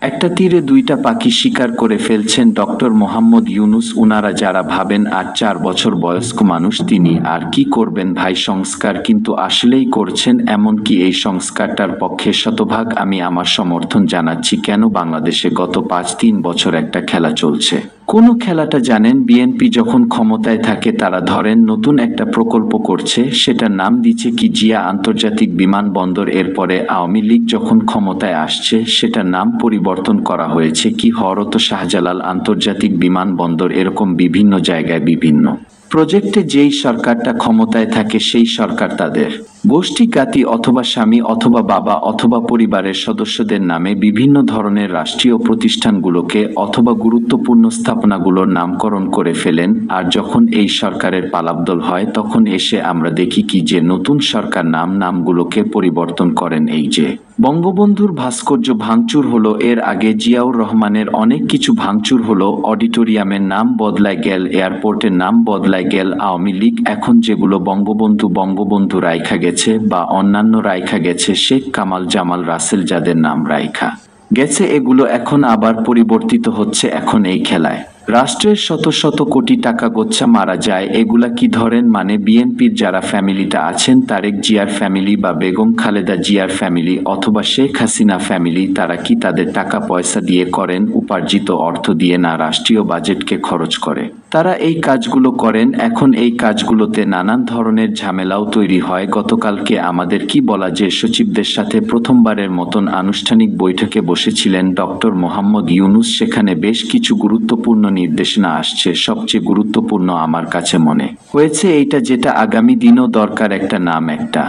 একটা তীরে দুইটা পাখি শিকার করে ফেলছেন ডক্টর মোহাম্মদ ইউনূস। উনারা যারা ভাবেন আর 4 বছর বয়স্ক মানুষ তিনি আর কি করবেন ভাই, সংস্কার কিন্তু আসলেই করছেন। এমনকি এই সংস্কারটার পক্ষে শতভাগ আমি আমার সমর্থন জানাচ্ছি। কেন? বাংলাদেশে গত 5-3 বছর একটা খেলা চলছে। কোন খেলাটা জানেন? বিএনপি যখন ক্ষমতায় থাকে তারা ধরেন নতুন একটা প্রকল্প করছে, সেটার নাম দিচ্ছে কি জিয়া আন্তর্জাতিক বিমানবন্দর। এরপরে আওয়ামী লীগ যখন ক্ষমতায় আসছে সেটার নাম পরিবর্তন করা হয়েছে কি হযরত শাহজালাল আন্তর্জাতিক বিমানবন্দর। এরকম বিভিন্ন জায়গায় বিভিন্ন প্রজেক্টে যেই সরকারটা ক্ষমতায় থাকে সেই সরকার তাদের গোষ্ঠী, জাতি অথবা স্বামী অথবা বাবা অথবা পরিবারের সদস্যদের নামে বিভিন্ন ধরনের রাষ্ট্রীয় প্রতিষ্ঠানগুলোকে অথবা গুরুত্বপূর্ণ স্থাপনাগুলোর নামকরণ করে ফেলেন। আর যখন এই সরকারের পালাবদল হয় তখন এসে আমরা দেখি কি যে নতুন সরকার নামগুলোকে পরিবর্তন করেন। এই যে বঙ্গবন্ধুর ভাস্কর্য ভাঙচুর হলো, এর আগে জিয়াউর রহমানের অনেক কিছু ভাঙচুর হলো, অডিটোরিয়ামের নাম বদলায় গেল, এয়ারপোর্টের নাম বদলায় গেল। আওয়ামী লীগ এখন যেগুলো বঙ্গবন্ধু রাইখা গেছে বা অন্যান্য রাইখা গেছে, শেখ কামাল, জামাল, রাসেল যাদের নাম রাইখা গেছে, এগুলো এখন আবার পরিবর্তিত হচ্ছে। এখন এই খেলায় রাষ্ট্রের শত শত কোটি টাকা গোচ্ছা মারা যায়। এগুলা কি ধরেন? মানে বিএনপির যারা ফ্যামিলিটা আছেন, তারেক জিয়ার ফ্যামিলি বা বেগম খালেদা জিয়ার ফ্যামিলি অথবা শেখ হাসিনা ফ্যামিলি, তারা কি তাদের টাকা পয়সা দিয়ে করেন? উপার্জিত অর্থ দিয়ে না, রাষ্ট্রীয় বাজেটকে খরচ করে তারা এই কাজগুলো করেন। এখন এই কাজগুলোতে নানান ধরনের ঝামেলাও তৈরি হয়। গতকালকে আমাদের কি বলা যে সচিবদের সাথে প্রথমবারের মতন আনুষ্ঠানিক বৈঠকে বসেছিলেন ডক্টর মোহাম্মদ ইউনূস। সেখানে বেশ কিছু গুরুত্বপূর্ণ নির্দেশনা আসছে। সবচেয়ে গুরুত্বপূর্ণ আমার কাছে মনে হয়েছে এইটা, যেটা আগামী দিনও দরকার, একটা নাম, একটা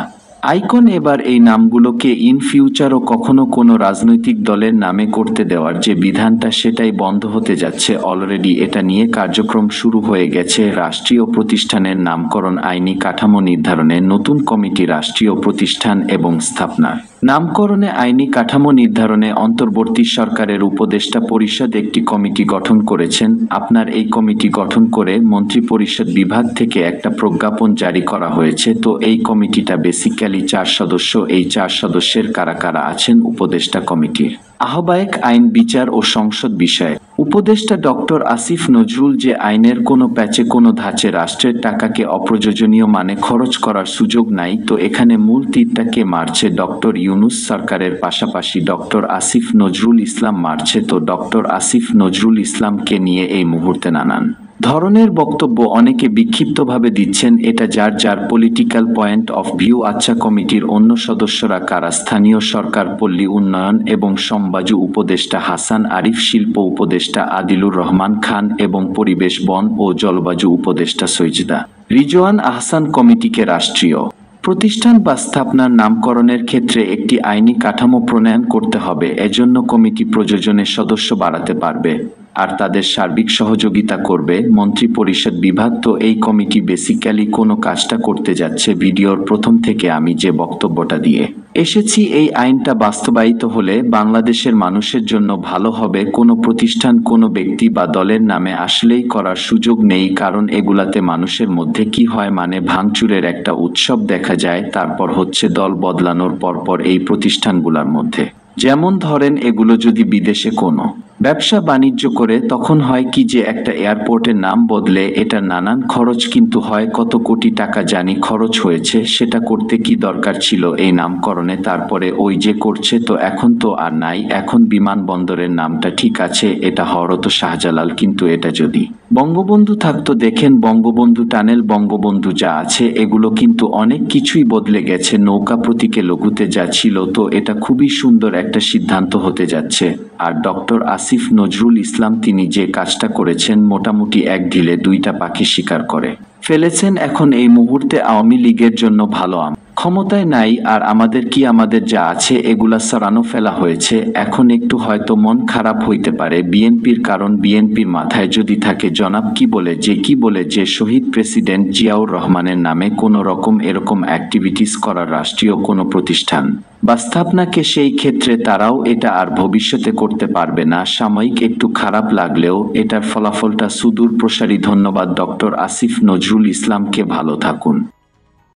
আইকন। এবার এই নামগুলোকে ইন ফিউচারও কখনো কোনো রাজনৈতিক দলের নামে করতে দেওয়ার যে বিধানটা, সেটাই বন্ধ হতে যাচ্ছে। অলরেডি এটা নিয়ে কার্যক্রম শুরু হয়ে গেছে। রাষ্ট্রীয় প্রতিষ্ঠানের নামকরণ আইনি কাঠামো নির্ধারণে নতুন কমিটি, রাষ্ট্রীয় প্রতিষ্ঠান এবং স্থাপনার নামকরণে আইনি কাঠামো নির্ধারণে অন্তর্বর্তী সরকারের উপদেষ্টা পরিষদ একটি কমিটি গঠন করেছেন। আপনার এই কমিটি গঠন করে মন্ত্রিপরিষদ বিভাগ থেকে একটা প্রজ্ঞাপন জারি করা হয়েছে। তো এই কমিটিটা বেসিক্যালি 4 সদস্য। এই 4 সদস্যের কারা কারা আছেন? উপদেষ্টা কমিটির আহ্বায়ক, আইন, বিচার ও সংসদ বিষয়ে উপদেষ্টা ডক্টর আসিফ নজরুল। যে আইনের কোনো প্যাচে কোনো ধাঁচে রাষ্ট্রের টাকাকে অপ্রয়োজনীয় মানে খরচ করার সুযোগ নাই। তো এখানে মূল তীরটা কে মারছে? ডক্টর ইউনূস সরকারের পাশাপাশি ডক্টর আসিফ নজরুল ইসলাম মারছে। তো ডক্টর আসিফ নজরুল ইসলামকে নিয়ে এই মুহূর্তে নানান ধরনের বক্তব্য অনেকে বিক্ষিপ্তভাবে দিচ্ছেন। এটা যার যার পলিটিক্যাল পয়েন্ট অফ ভিউ। আচ্ছা, কমিটির অন্য সদস্যরা কারা? স্থানীয় সরকার, পল্লী উন্নয়ন এবং সমবায় উপদেষ্টা হাসান আরিফ, শিল্প উপদেষ্টা আদিলুর রহমান খান এবং পরিবেশ, বন ও জলবায়ু উপদেষ্টা সৈয়দা রিজওয়ান আহসান। কমিটিকে রাষ্ট্রীয় প্রতিষ্ঠান বা স্থাপনার নামকরণের ক্ষেত্রে একটি আইনি কাঠামো প্রণয়ন করতে হবে। এজন্য কমিটি প্রয়োজনে সদস্য বাড়াতে পারবে আর তাদের সার্বিক সহযোগিতা করবে মন্ত্রিপরিষদ বিভাগ। তো এই কমিটি বেসিক্যালি কোনো কাজটা করতে যাচ্ছে। ভিডিওর প্রথম থেকে আমি যে বক্তব্যটা দিয়ে এসেছি, এই আইনটা বাস্তবায়িত হলে বাংলাদেশের মানুষের জন্য ভালো হবে। কোনো প্রতিষ্ঠান, কোনো ব্যক্তি বা দলের নামে আসলেই করার সুযোগ নেই, কারণ এগুলাতে মানুষের মধ্যে কি হয়, মানে ভাঙচুরের একটা উৎসব দেখা যায়। তারপর হচ্ছে দল বদলানোর পরপর এই প্রতিষ্ঠানগুলোর মধ্যে, যেমন ধরেন এগুলো যদি বিদেশে কোনো ব্যবসা বাণিজ্য করে, তখন হয় কি যে একটা এয়ারপোর্টের নাম বদলে এটার নানান খরচ কিন্তু হয়। কত কোটি টাকা জানি খরচ হয়েছে। সেটা করতে কি দরকার ছিল এই নামকরণে? তারপরে ওই যে করছে, তো এখন তো আর নাই। এখন বিমানবন্দরের নামটা ঠিক আছে, এটা হযরত শাহজালাল, কিন্তু এটা যদি বঙ্গবন্ধু থাকতো, দেখেন বঙ্গবন্ধু টানেল, বঙ্গবন্ধু যা আছে এগুলো কিন্তু অনেক কিছুই বদলে গেছে। নৌকা প্রতীকে লঘুতে যা ছিল, তো এটা খুবই সুন্দর একটা সিদ্ধান্ত হতে যাচ্ছে। আর ডক্টর আসিফ নজরুল ইসলাম তিনি যে কাজটা করেছেন, মোটামুটি এক ঢিলে দুইটা পাখি শিকার করে ফেলেছেন। এখন এই মুহূর্তে আওয়ামী লীগের জন্য ভালো ক্ষমতায় নাই, আর আমাদের যা আছে এগুলা সরানো ফেলা হয়েছে। এখন একটু হয়তো মন খারাপ হইতে পারে বিএনপির, কারণ বিএনপির মাথায় যদি থাকে জনাব কি বলে যে শহীদ প্রেসিডেন্ট জিয়াউর রহমানের নামে কোনো রকম এরকম অ্যাক্টিভিটিস করার রাষ্ট্রীয় কোনো প্রতিষ্ঠান বা স্থাপনাকে, সেই ক্ষেত্রে তারাও এটা আর ভবিষ্যতে করতে পারবে না। সাময়িক একটু খারাপ লাগলেও এটার ফলাফলটা সুদূর প্রসারী। ধন্যবাদ ডক্টর আসিফ নজরুল ইসলামকে। ভালো থাকুন।